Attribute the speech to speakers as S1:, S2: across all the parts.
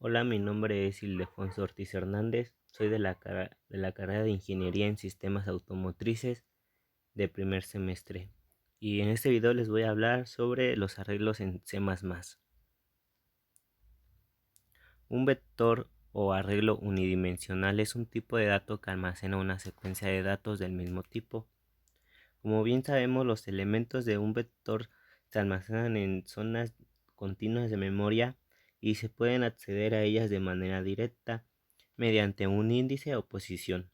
S1: Hola, mi nombre es Ildefonso Ortiz Hernández, soy de la carrera de Ingeniería en Sistemas Automotrices de primer semestre. Y en este video les voy a hablar sobre los arreglos en C++. Un vector o arreglo unidimensional es un tipo de dato que almacena una secuencia de datos del mismo tipo. Como bien sabemos, los elementos de un vector se almacenan en zonas continuas de memoria y se pueden acceder a ellas de manera directa mediante un índice o posición.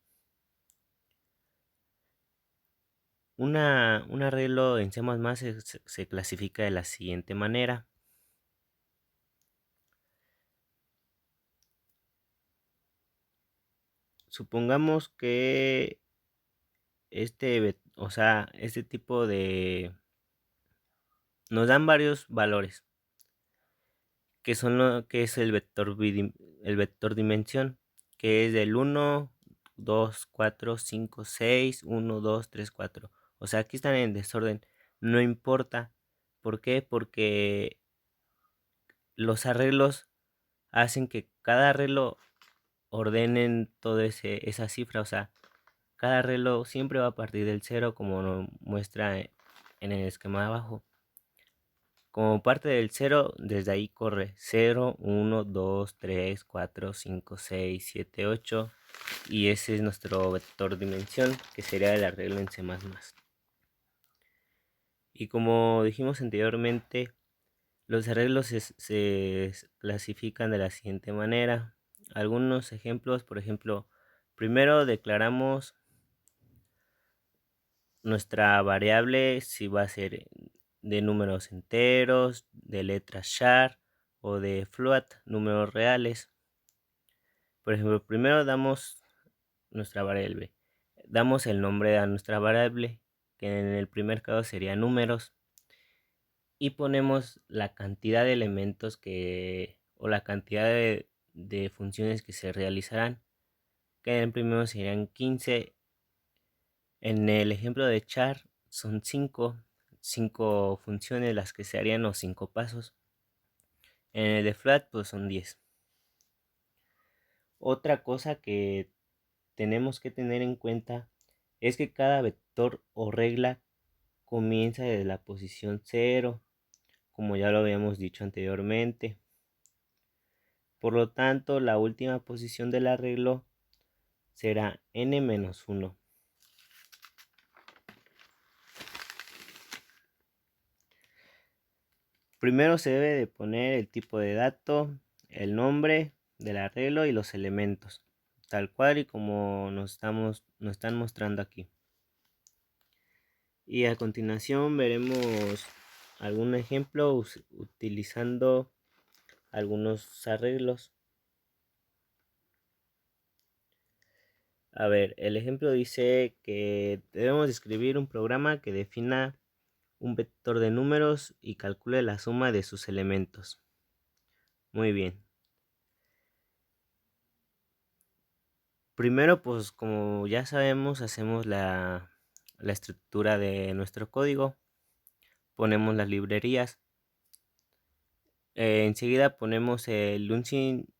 S1: Un arreglo en C++ se clasifica de la siguiente manera. Supongamos que este tipo de... nos dan varios valores, que son que es el vector dimensión, que es del 1, 2, 4, 5, 6, 1, 2, 3, 4. O sea, aquí están en desorden, no importa. ¿Por qué? Porque los arreglos hacen que cada arreglo ordenen toda esa cifra. O sea, cada arreglo siempre va a partir del 0, como nos muestra en el esquema de abajo. Como parte del 0, desde ahí corre 0, 1, 2, 3, 4, 5, 6, 7, 8. Y ese es nuestro vector dimensión, que sería el arreglo en C++. Y como dijimos anteriormente, los arreglos se clasifican de la siguiente manera. Algunos ejemplos, por ejemplo, primero declaramos nuestra variable, si va a ser de números enteros, de letras char o de float, números reales. Por ejemplo, primero damos nuestra variable, damos el nombre a nuestra variable, que en el primer caso sería números, y ponemos la cantidad de elementos o la cantidad de funciones que se realizarán, que en el primero serían 15. En el ejemplo de char son 5 funciones las que se harían, los 5 pasos. En el de flat pues son 10. Otra cosa que tenemos que tener en cuenta es que cada vector o regla comienza desde la posición 0, como ya lo habíamos dicho anteriormente. Por lo tanto, la última posición del arreglo será n-1. Primero se debe de poner el tipo de dato, el nombre del arreglo y los elementos, tal cual y como nos están mostrando aquí. Y a continuación veremos algún ejemplo utilizando algunos arreglos. A ver, el ejemplo dice que debemos escribir un programa que defina un vector de números y calcule la suma de sus elementos. Muy bien. Primero, pues como ya sabemos, hacemos la estructura de nuestro código. Ponemos las librerías. Enseguida ponemos el launching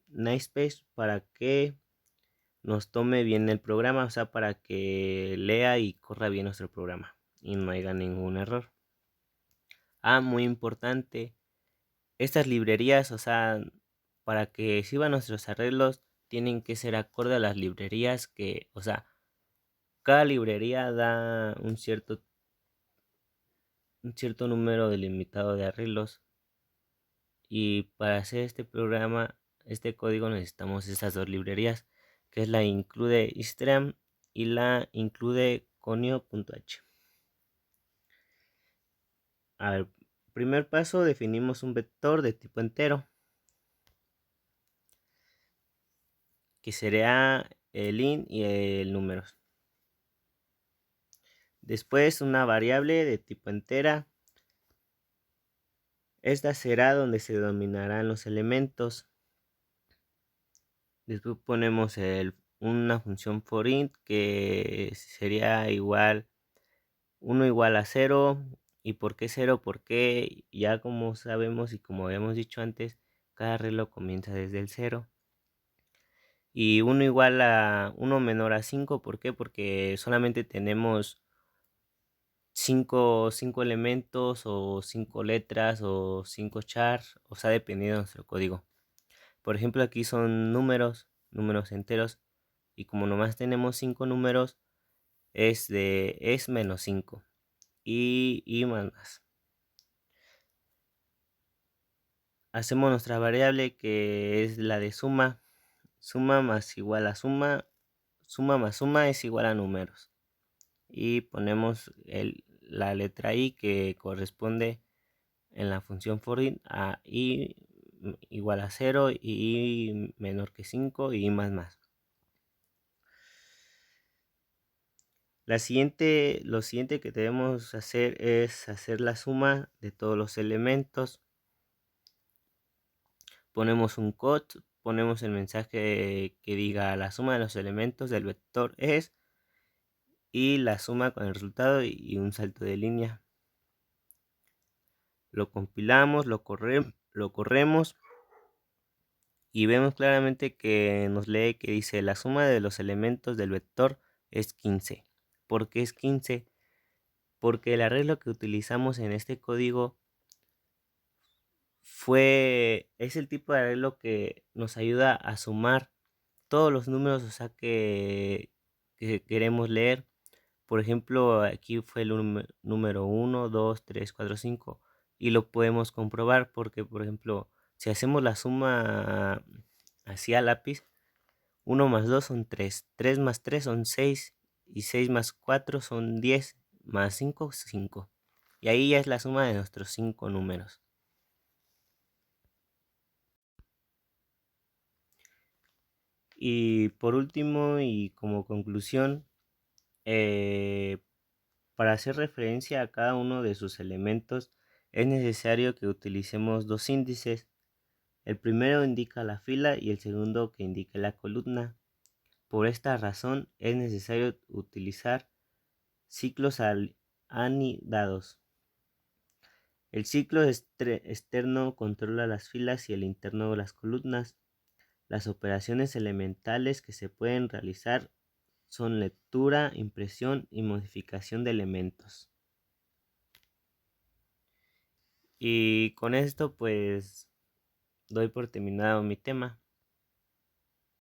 S1: namespace para que nos tome bien el programa, o sea, para que lea y corra bien nuestro programa y no haya ningún error. Muy importante, estas librerías, o sea, para que sirvan nuestros arreglos, tienen que ser acorde a las librerías o sea, cada librería da un cierto número delimitado de arreglos, y para hacer este programa, este código, necesitamos estas dos librerías, que es la include Istream y la include conio.h. A ver, primer paso, definimos un vector de tipo entero, que sería el int y el número. Después una variable de tipo entera. Esta será donde se denominarán los elementos. Después ponemos una función forInt, que sería igual 1 igual a 0. ¿Y por qué 0? Porque ya como sabemos y como habíamos dicho antes, cada arreglo comienza desde el cero. Y 1 menor a 5, ¿por qué? Porque solamente tenemos 5 elementos o 5 letras o 5 char, o sea, dependiendo de nuestro código. Por ejemplo, aquí son números enteros, y como nomás tenemos 5 números, es menos 5 y más. Hacemos nuestra variable, que es la de suma. Suma más igual a suma, suma más suma es igual a números. Y ponemos la letra i, que corresponde en la función for a i igual a 0 y i menor que 5 y más. Lo siguiente que debemos hacer es hacer la suma de todos los elementos. Ponemos un cot, ponemos el mensaje que diga la suma de los elementos del vector es, y la suma con el resultado y un salto de línea. Lo compilamos, lo corremos y vemos claramente que nos lee que dice la suma de los elementos del vector es 15. ¿Por qué es 15? Porque el arreglo que utilizamos en este código es el tipo de arreglo que nos ayuda a sumar todos los números, o sea, que queremos leer. Por ejemplo, aquí fue el número 1, 2, 3, 4, 5, y lo podemos comprobar porque, por ejemplo, si hacemos la suma así a lápiz, 1 más 2 son 3, 3 más 3 son 6, y 6 más 4 son 10, más 5, 5. Y ahí ya es la suma de nuestros 5 números. Y por último, y como conclusión, para hacer referencia a cada uno de sus elementos, es necesario que utilicemos dos índices. El primero indica la fila y el segundo que indique la columna. Por esta razón es necesario utilizar ciclos anidados. El ciclo externo controla las filas y el interno las columnas. Las operaciones elementales que se pueden realizar son lectura, impresión y modificación de elementos. Y con esto pues doy por terminado mi tema.